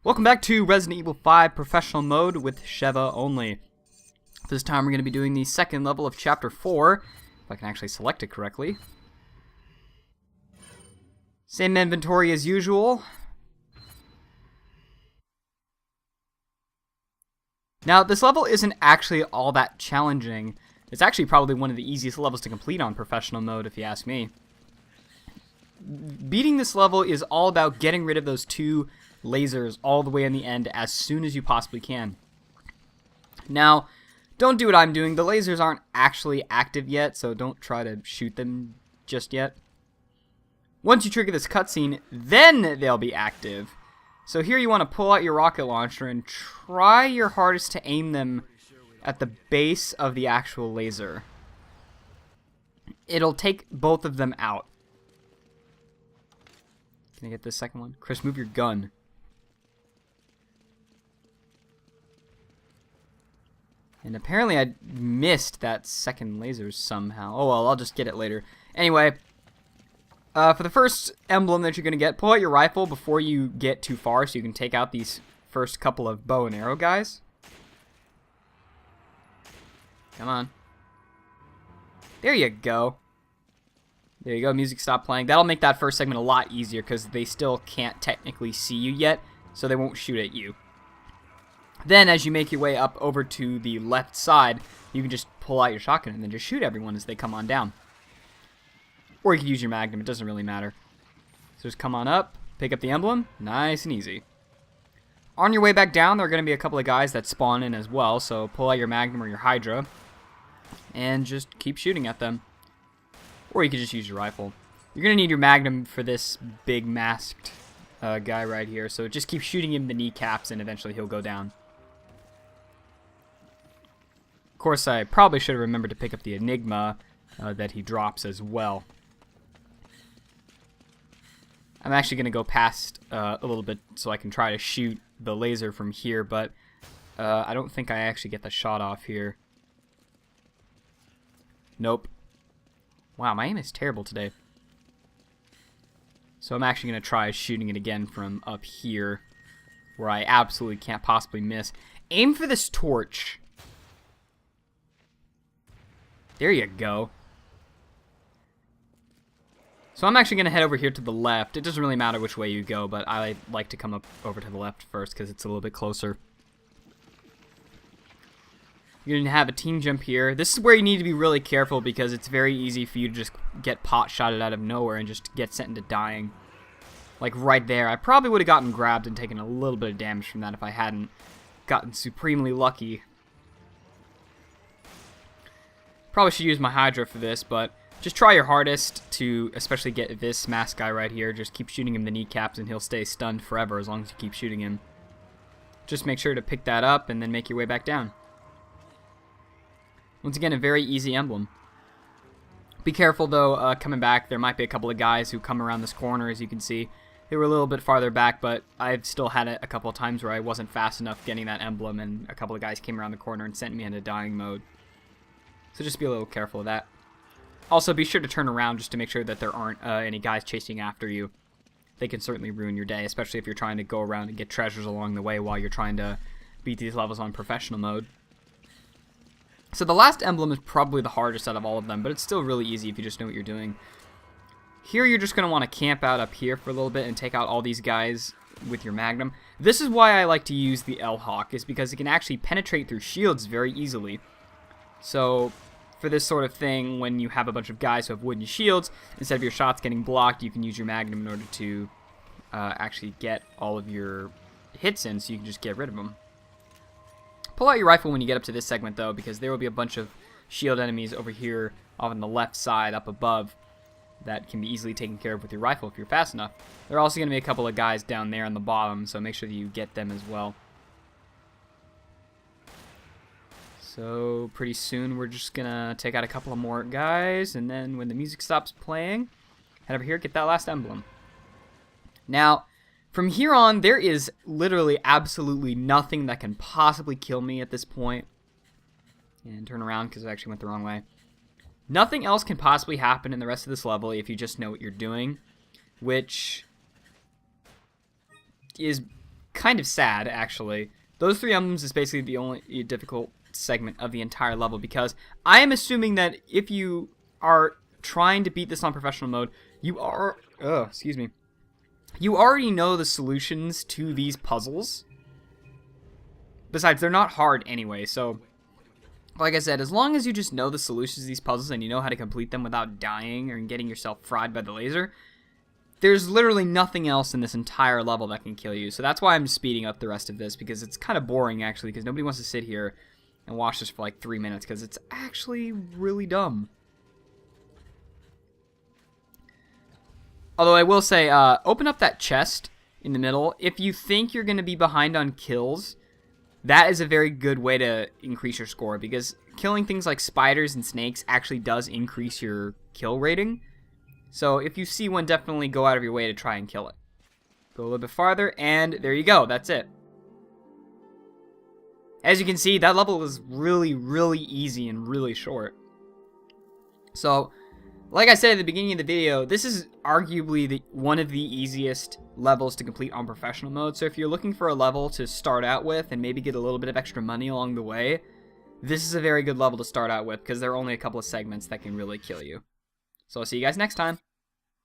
Welcome back to Resident Evil 5 Professional Mode with Sheva only. This time we're going to be doing the second level of Chapter 4, if I can actually select it correctly. Same inventory as usual. Now, this level isn't actually all that challenging. It's actually probably one of the easiest levels to complete on Professional Mode, if you ask me. Beating this level is all about getting rid of those two lasers all the way in the end as soon as you possibly can. Now, don't do what I'm doing. The lasers aren't actually active yet, so don't try to shoot them just yet. Once you trigger this cutscene, then they'll be active. So here you want to pull out your rocket launcher and try your hardest to aim them at the base of the actual laser. It'll take both of them out. Can I get this second one? Chris, move your gun. And apparently I missed that second laser somehow. Oh well, I'll just get it later. Anyway, for the first emblem that you're going to get, pull out your rifle before you get too far so you can take out these first couple of bow and arrow guys. Come on. There you go. There you go, music stopped playing. That'll make that first segment a lot easier because they still can't technically see you yet, so they won't shoot at you. Then, as you make your way up over to the left side, you can just pull out your shotgun and then just shoot everyone as they come on down. Or you can use your magnum, it doesn't really matter. So just come on up, pick up the emblem, nice and easy. On your way back down, there are going to be a couple of guys that spawn in as well, so pull out your magnum or your hydra, and just keep shooting at them. Or you can just use your rifle. You're going to need your magnum for this big masked guy right here, so just keep shooting him in the kneecaps and eventually he'll go down. Of course, I probably should have remembered to pick up the Enigma that he drops as well. I'm actually going to go past a little bit so I can try to shoot the laser from here, but I don't think I actually get the shot off here. Nope. Wow, my aim is terrible today. So I'm actually going to try shooting it again from up here, where I absolutely can't possibly miss. Aim for this torch. There you go. So I'm actually going to head over here to the left. It doesn't really matter which way you go, but I like to come up over to the left first because it's a little bit closer. You're going to have a team jump here. This is where you need to be really careful because it's very easy for you to just get pot-shotted out of nowhere and just get sent into dying. Like right there. I probably would have gotten grabbed and taken a little bit of damage from that if I hadn't gotten supremely lucky. Probably should use my hydra for this, but just try your hardest to especially get this masked guy right here. Just keep shooting him in the kneecaps and he'll stay stunned forever as long as you keep shooting him. Just make sure to pick that up and then make your way back down. Once again, a very easy emblem. Be careful, though, coming back. There might be a couple of guys who come around this corner, as you can see. They were a little bit farther back, but I've still had it a couple of times where I wasn't fast enough getting that emblem, and a couple of guys came around the corner and sent me into dying mode. So just be a little careful of that. Also, be sure to turn around just to make sure that there aren't any guys chasing after you. They can certainly ruin your day, especially if you're trying to go around and get treasures along the way while you're trying to beat these levels on professional mode. So the last emblem is probably the hardest out of all of them, but it's still really easy if you just know what you're doing. Here you're just going to want to camp out up here for a little bit and take out all these guys with your magnum. This is why I like to use the L-Hawk, is because it can actually penetrate through shields very easily. So for this sort of thing, when you have a bunch of guys who have wooden shields, instead of your shots getting blocked, you can use your magnum in order to actually get all of your hits in, so you can just get rid of them. Pull out your rifle when you get up to this segment, though, because there will be a bunch of shield enemies over here off on the left side up above that can be easily taken care of with your rifle if you're fast enough. There are also going to be a couple of guys down there on the bottom, so make sure that you get them as well. So pretty soon we're just going to take out a couple of more guys, and then when the music stops playing, head over here, get that last emblem. Now, from here on, there is literally absolutely nothing that can possibly kill me at this point. And turn around because I actually went the wrong way. Nothing else can possibly happen in the rest of this level if you just know what you're doing, which is kind of sad, actually. Those 3 emblems is basically the only difficult segment of the entire level, because I am assuming that if you are trying to beat this on professional mode, you already know the solutions to these puzzles. Besides, they're not hard anyway, so like I said, as long as you just know the solutions to these puzzles and you know how to complete them without dying or getting yourself fried by the laser, there's literally nothing else in this entire level that can kill you. So that's why I'm speeding up the rest of this, because it's kind of boring, actually, because nobody wants to sit here and watch this for like 3 minutes, because it's actually really dumb. Although I will say, open up that chest in the middle. If you think you're going to be behind on kills, that is a very good way to increase your score, because killing things like spiders and snakes actually does increase your kill rating. So if you see one, definitely go out of your way to try and kill it. Go a little bit farther, and there you go. That's it. As you can see, that level is really, really easy and really short. So, like I said at the beginning of the video, this is arguably one of the easiest levels to complete on professional mode. So if you're looking for a level to start out with and maybe get a little bit of extra money along the way, this is a very good level to start out with, because there are only a couple of segments that can really kill you. So I'll see you guys next time.